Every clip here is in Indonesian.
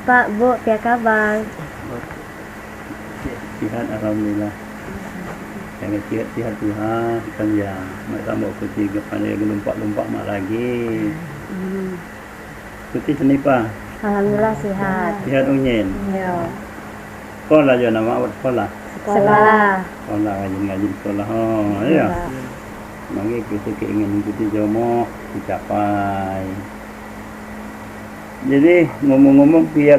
Pak, Bu, apa kabar? Sihat, alhamdulillah. Yang sihat Tuhan kan ya. Mak tambah putih pandai lompat-lompat mak lagi. Putih seni pa. Alhamdulillah sehat. Sihat unyen. Iya. Sekolah je nama awak sekolah. Sekolah. Sekolah rajin sekolah. Oh, ya. Mangke kita keinginan putih jomo dicapai. Jadi ngomong-ngomong kia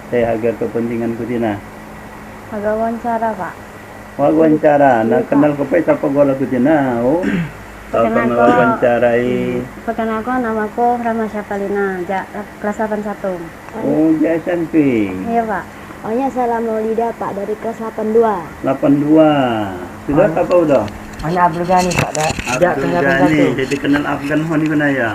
saya agar kepentingan kutina. Agak wawancara, Pak. Wawancara, nah kenal kepe siapa gola kutina? Oh, kalau wawancarai. Perkenalkan namaku Rama Syafalina, kelas 81. Oh, dia SMP. Iya, Pak. Ohnya saya Maulida, Pak, dari kelas 82. 82. Sudah apa udah? Hanya Abdul Ghani, Pak. Abdul Ghani, jadi kenal Afgan Honi mana ya?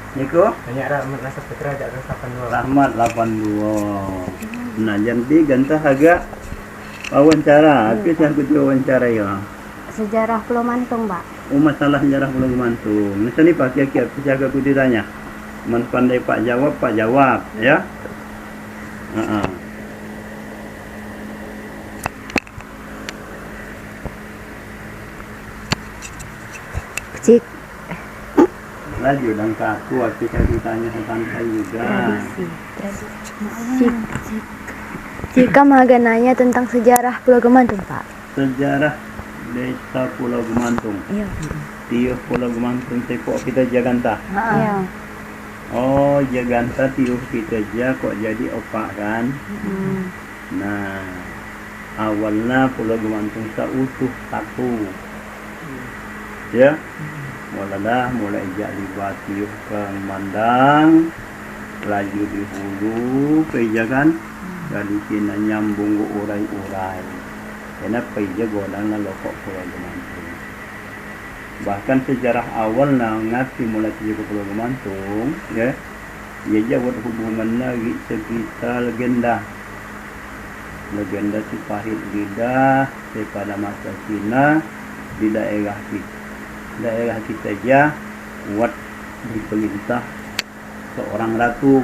Niko? Banyak Rahmat Nasab Putra dari kelas 82. Rahmat 82. Nah, jadi gantah agak wawancara. Apa yang aku wawancara ya? Sejarah Pulau Mantung, Pak. Oh, masalah sejarah Pulau Mantung. Misalnya Pak Kiai jaga aku ditanya. Man pandai Pak jawab, ya. Cik. Laju dan kaku waktu saya ditanya santai juga. Jika mengenanya tentang sejarah Pulau Gemantung, Pak. Sejarah desa Pulau Gemantung. Iya. Tiuh Pulau Gemantung tepok kita Jaganta. Iya. Oh, Jaganta tiuh kita aja kok jadi opak kan? Nah, awalnya Pulau Gemantung seutuh satu. Ya. Mulai jadi tiuh ke Mandang, laju di hulu, peja kan? Dari sini nyambung ke urai-urai. Karena peja godang lokok Pulau Gemantung. Bahkan sejarah awal ngerti mulai ke Pulau Gemantung, ya, ia jawab hubungan lagi sekitar legenda si Pahit Lidah pada masa Cina di daerah kita aja buat diperintah seorang ratu,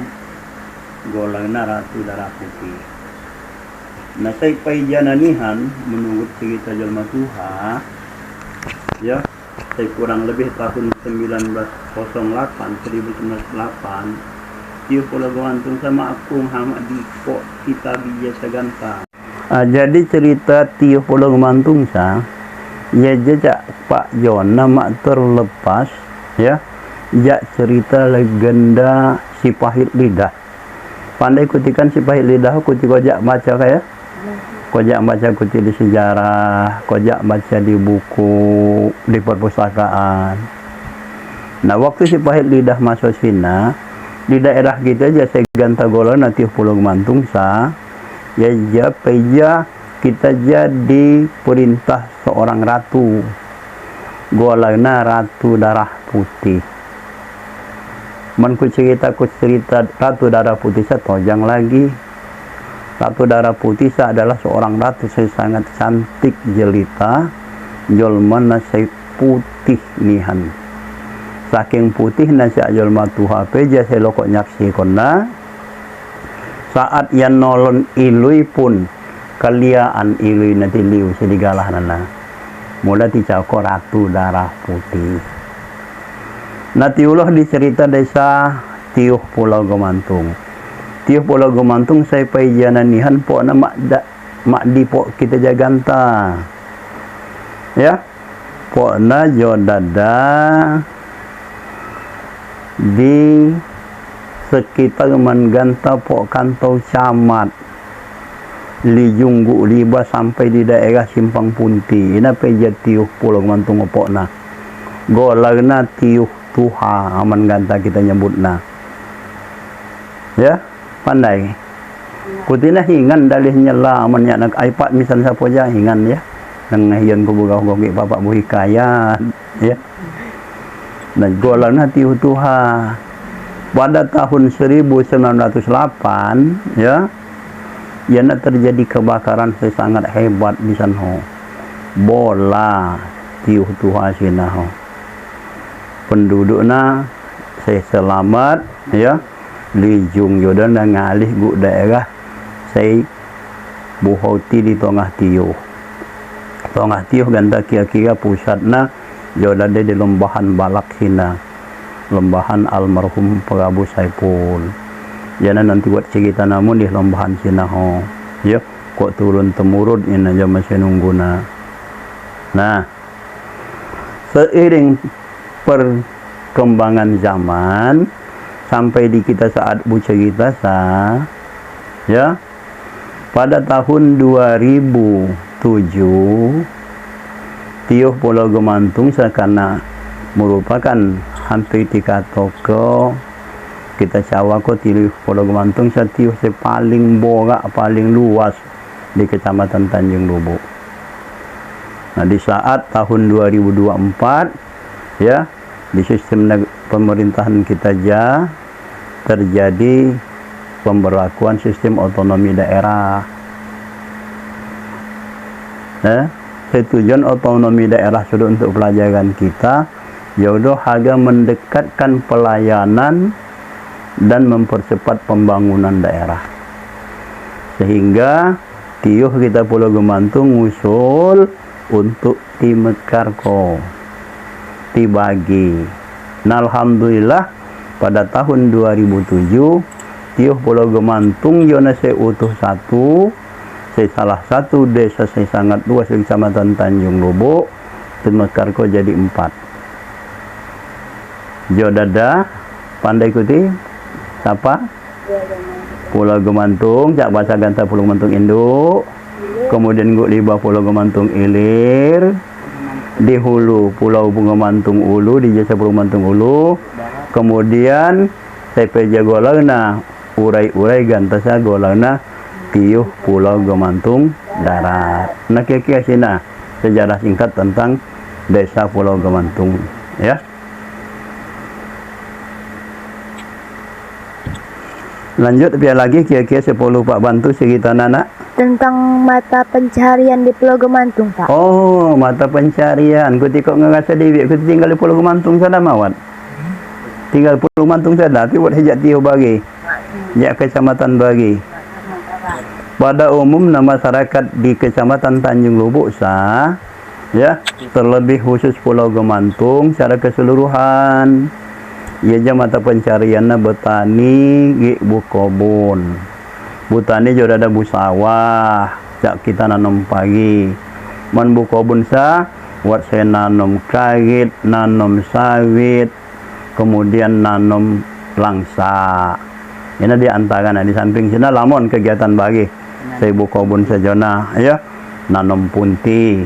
golongan Ratu Darah Putih. Nah, saya jananihan menurut cerita Jalma Tuha, ya, saya kurang lebih tahun 1908 Tiuh Pulau Gemantung sama aku Muhammad di kok kita biasa ganta. Jadi cerita Tiuh Pulau Gemantung ya jejak Pak Jona mak terlepas, ya, jak cerita legenda si Pahit Lidah. Pandai kutikan si Pahit Lidah, kuti kojak baca kayak, kojak baca kuti di sejarah, kojak baca di buku di perpustakaan. Nah, waktu si Pahit Lidah masuk Cina, di daerah kita aja saya ganta golon nanti Pulau Gemantung ya peja kita jadi perintah seorang ratu, golana Ratu Darah Putih. Manku cerita Ratu Darah Putih tojang lagi. Ratu Darah Putih adalah seorang ratu saya sangat cantik jelita, jolman nasi putih nihan. Saking putih nasi jolma tuha peja saya lokok nyaksi kona. Saat yang nolon ilui pun kaliaan ilui nanti liu sedigalah nana. Mula dicako Ratu Darah Putih. Natiulah di cerita desa Tiuh Pulau Gemantung. Tiuh Pulau Gemantung saya paijana-nihan po na mak di po kita jaganta. Ya. Po na jodada di sekitar Manganta po kantau camat Lijunggu Liba sampai di daerah Simpang Punti. Ina peja Tiuh Pulau Gemantung opok na. Golagna Tiuh Tuha aman ganta kita nyebutna. Ya, pandai. Kutina hingan dalihnya lah aman nya nak iPad misal siapa aja hingan ya. Nang ngahian ku bugah gogi bapak bu hikayat ya. Dan golagna Tiuh Tuha. Pada tahun 1908 ya. Yana terjadi kebakaran sangat hebat di sana. Bola Tiuh Tuha sinaho. Penduduknya saya selamat ya, lijung jodan ngalih gu daerah saya buhoti di tengah tiuh ganda kira-kira pusatna jodan di lembahan balak hina lembahan almarhum Prabu Saipul. Jangan nanti buat cerita namun di lembahan sina ho ya kok turun temurun ini aja masih nungguna. Nah, seiring perkembangan zaman sampai di kita saat bu cerita ya pada tahun 2007 Tioh Pulau Gemantung karena merupakan hampir 3 toko kita cawa ko Tioh Pulau Gemantung Tioh paling borak paling luas di Kecamatan Tanjung Lubuk. Nah di saat tahun 2024 ya di sistem pemerintahan kita terjadi pemberlakuan sistem otonomi daerah. Tujuan otonomi daerah sudah untuk pelajaran kita yaitu harga mendekatkan pelayanan dan mempercepat pembangunan daerah. Sehingga Tioh kita Pulau Gemantung usul untuk dimekarko dibagi. Nah, alhamdulillah pada tahun 2007 Tioh Pulau Gemantung yona saya utuh satu saya salah satu desa saya sangat luas di Kecamatan Tanjung Lubuk dimekarko jadi 4. Jodada pandai kuti siapa? Pulau Gemantung, cak bahasa ganta Pulau Gemantung Induk. Kemudian guk liba Pulau Gemantung Ilir. Di hulu Pulau Gemantung Ulu, di jasa Pulau Gemantung Ulu. Kemudian saya peja golangna urai-urai ganta saya golangna Tioh Pulau Gemantung Darat. Nah kira-kira sini sejarah singkat tentang desa Pulau Gemantung ya. Lanjut biar lagi kira-kira 10 Pak bantu cerita anak Tentang mata pencarian di Pulau Gemantung, Pak. Oh, mata pencarian. Ku tikok ngerasa dewi, ku tinggal di Pulau Gemantung sada mawat. Tinggal Pulau Gemantung sada, tapi buat hejak Tioh bagi. Jak Kecamatan bagi. Pada umumnya masyarakat di Kecamatan Tanjung Lubuk ya, terlebih khusus Pulau Gemantung secara keseluruhan. Ia aja mata pencariannya bertani, bu kebun. Butani juga ada bu sawah, cak kita nanam pagi. Man bu kebun buat saya nanam karet, nanam sawit, kemudian nanam langsa. Ini di antara di samping sini lamun kegiatan bagi. Saya bu kebun sejona, ya, nanam punti,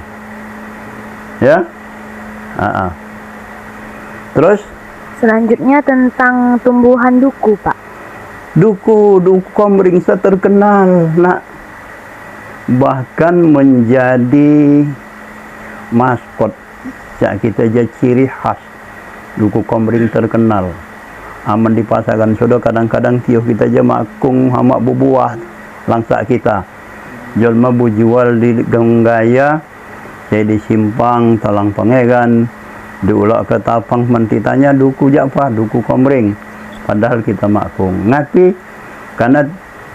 ya. Terus? Selanjutnya tentang tumbuhan duku, Pak. Duku komering terkenal, nak. Bahkan menjadi maskot. Cak kita aja ciri khas. Duku komering terkenal. Aman di pasaran sudah kadang-kadang Tioh kita aja makung hamak bubuah langsa kita. Jolma bu jual di Genggaya, saya di Simpang, Talang Pangeran. Diulak ke Tapang mentitanya duku apa? Duku komring. Padahal kita makung. Ngapi? Karena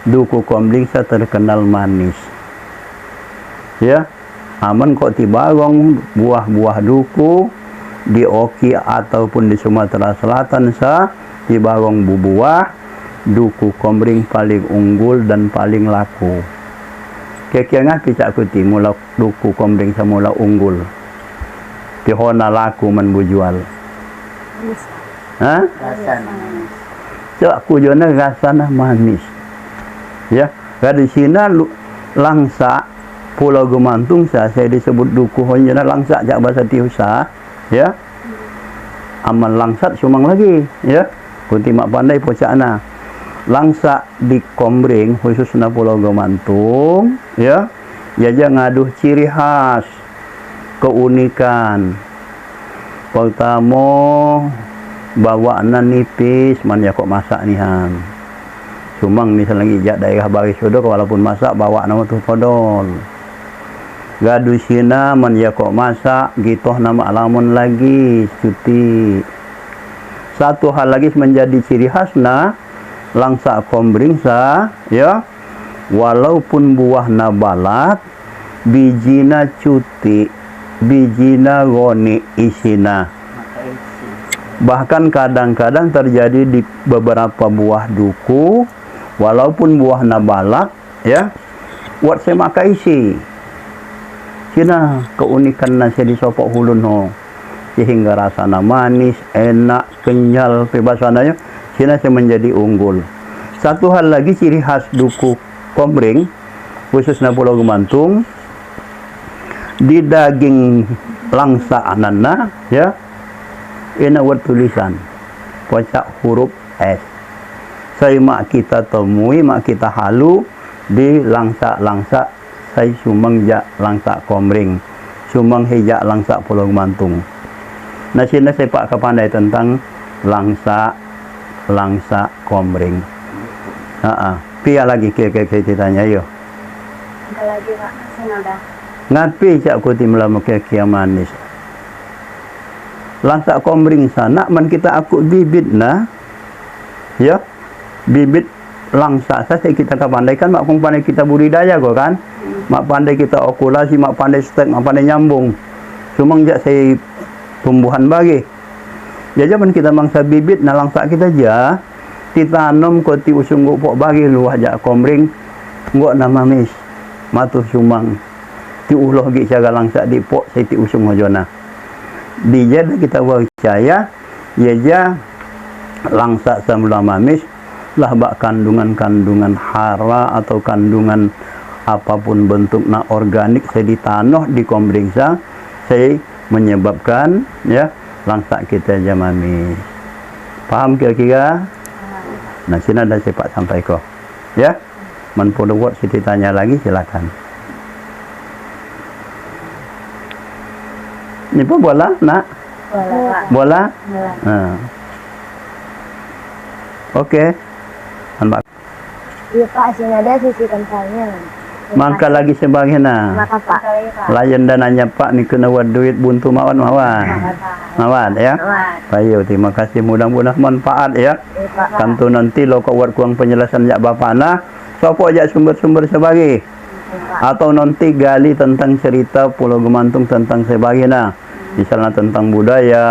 duku komring saya terkenal manis. Ya, aman kok tibarong buah-buah duku di Oki ataupun di Sumatera Selatan tibarong buah duku komring paling unggul dan paling laku. Kira-kira ngapi cak kuti mula duku komring semula unggul. Tihona laku man bujual. Hah? Cak kujona rasana manis. Ya, di sini langsa Pulau Gemantung saya disebut duku honjana langsa jak bahasa Tioh ya. Aman langsat sumang lagi, ya. Kunti mak pandai pocakna. Langsa di Komring khususnya Pulau Gemantung, ya. Jaja ngaduh ciri khas keunikan. Pertama bawaannya nipis, man ya kok masak nihan. Cumang misalnya ijak daerah baris sudah walaupun masak bawa nama tuh podol. Gadusina man ya kok masak gitu nama alamun lagi cuti. Satu hal lagi menjadi ciri khasna langsa kombring sa, ya, walaupun buah nabalat, bijina cuti, bijina goni isina. Bahkan kadang-kadang terjadi di beberapa buah duku, walaupun buah nabalak, ya, buat saya makan isi. Cina keunikan nasi di sopok hulun ho, sehingga rasanya manis, enak, kenyal, bebasananya, Cina saya menjadi unggul. Satu hal lagi ciri khas duku kombring, khususnya Pulau Gemantung, di daging langsa anana, ya, ini buat tulisan, pocak huruf S. Saya mak kita temui, mak kita halu di langsa-langsa, saya sumang jak langsa kombring, sumang hijak langsa Pulau Gemantung. Nah, sini saya pak kepandai tentang langsa kombring. Pia lagi ceritanya yo. Enggak lagi Pak, saya udah. Ngapi cak kuti melama kia manis. Langsa kombring sana man kita akut bibit nah. Ya. Bibit langsa saya kita kapandai kan mak kong pandai kita budidaya kok kan. Mak pandai kita okulasi, mak pandai stek, mak pandai nyambung. Cuma jak saya tumbuhan bagi. Ya zaman kita mangsa bibit nah langsa kita aja ditanam koti usung gupok bagi luah jak kombring ngok nama mis matuh sumang ti uloh gi jaga langsa di pok saya ti usung hojona dijad kita percaya ya ja langsa samula mamis lah bak kandungan hara atau kandungan apapun bentuknya organik saya ditanah di kombring saya menyebabkan ya langsa kita aja mamis. Paham kira-kira? Nah, sini ada cepat sampai kok. Ya. Man perlu buat ceritanya lagi silakan. Ini pun bola, nak? Bola? Nah. Oke. Iya Pak, sini ada sisi kentangnya. Mangka lagi sebagian nah. Maka Pak. Layan dananya Pak ni kena buat duit buntu mawan ya. Baik, terima kasih, mudah-mudahan manfaat ya. Kantu nanti lo kau buat kurang penjelasan jak bapa nah. Sopo aja sumber-sumber sebagi. Atau nanti gali tentang cerita Pulau Gemantung tentang sebagi nah. Misalnya tentang budaya,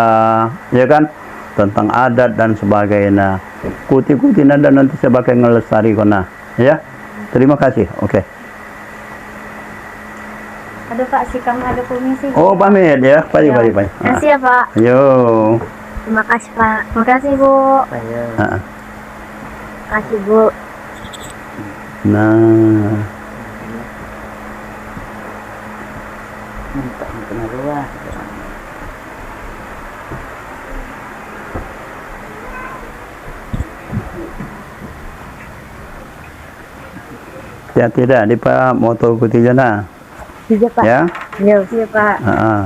ya kan? Tentang adat dan sebagainya. Kuti-kuti nada nanti sebagai ngelestari kona, ya. Terima kasih. Oke. Aduh Pak, si kamu ada komisi. Oh, pamit ya. Baik. Makasih ya Pak. Yo. Terima kasih Pak. Makasih Bu. Makasih Bu. Nah. Kena luar. Ya tidak di Pak motor kuti jana. Iya Pak. Ya. Iya Pak. Heeh.